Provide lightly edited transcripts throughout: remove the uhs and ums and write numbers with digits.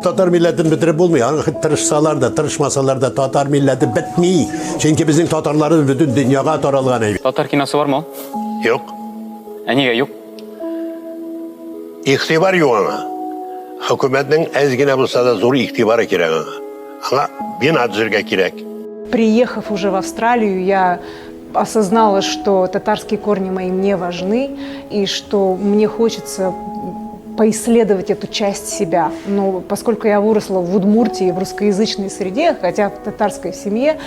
Tatar milletini bitirip olmuyor. Tırışsalar da, tırışmasalar da Tatar milleti bitmiyor. Çünkü bizim Tatarların bütün dünyaya taralgan evi. Tatar kinosu var mı? Yok. Niye yok? İhtibar yok ama. Hükümetin ezgine bulsa da zor ihtibarı kirek ama. Ama bir nadzırga kirek. Приехав уже в Австралию, я осознала, что татарские корни мои мне важны и что мне хочется поисследовать эту часть себя. Но поскольку я выросла в Удмуртии, в русскоязычной среде, хотя в татарской семье,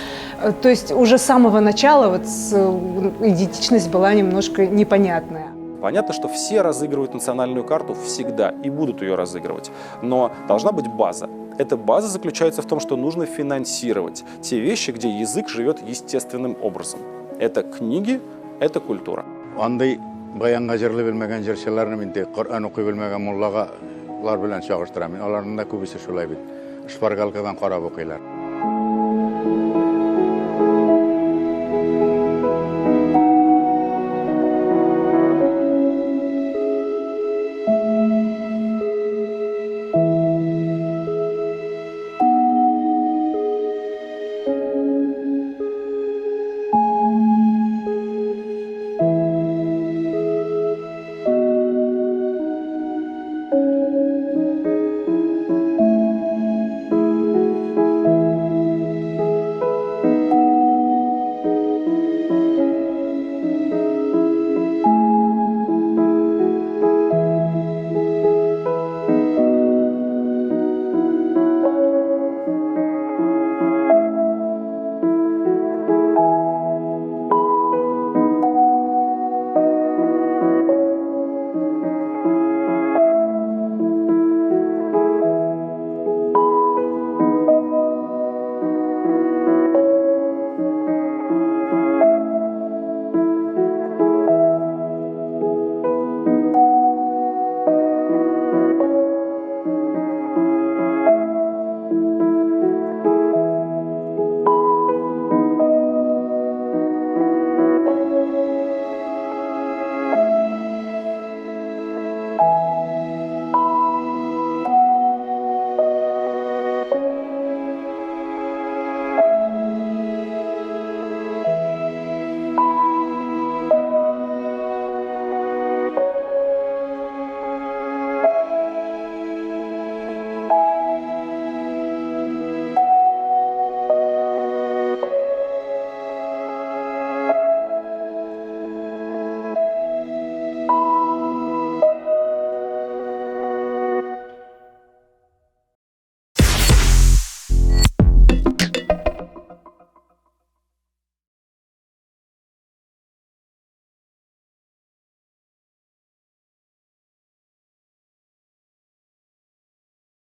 то есть уже с самого начала вот идентичность была немножко непонятная. Понятно, что все разыгрывают национальную карту всегда и будут ее разыгрывать. Но должна быть база. Эта база заключается в том, что нужно финансировать те вещи, где язык живет естественным образом. Это книги, это культура. Андай баянга жерле билмеген жерчелерни мен тек Кур'ан окуй билмеген муллалар белән чагыштырам. Аларның да күбесе шулай бит. Шпаргалкадан карап укыйлар.